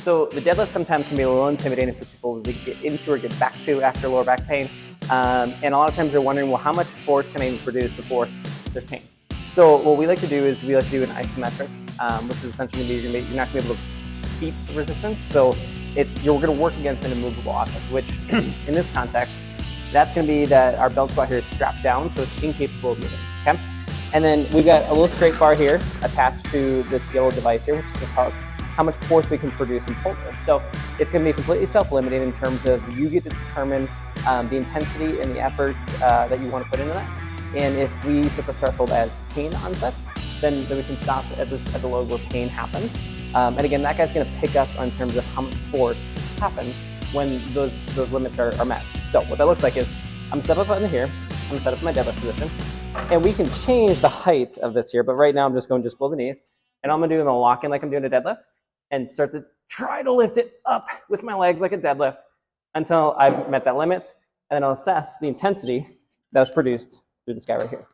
So the deadlift sometimes can be a little intimidating for people to get into or get back to after lower back pain. And a lot of times they're wondering, well, how much force can I even produce before there's pain? So what we like to do is we like to do an isometric, which is essentially going to be, you're not going to be able to beat the resistance. So you're going to work against an immovable object, which in this context, that's going to be that our belt squat here is strapped down, so it's incapable of moving, okay? And then we've got a little straight bar here attached to this yellow device here, which is going to tell us how much force we can produce in total. So it's going to be completely self-limiting in terms of you get to determine the intensity and the effort that you want to put into that. And if we set the threshold as pain onset, then we can stop at the load where pain happens. And again, that guy's going to pick up in terms of how much force happens when those limits are met. So what that looks like is I'm going to step up into here, I'm going to set up my deadlift position, and we can change the height of this here, but right now I'm just going below the knees, and all I'm going to do is I'm going to lock in like I'm doing a deadlift and start to try to lift it up with my legs like a deadlift until I've met that limit, and then I'll assess the intensity that was produced through this guy right here.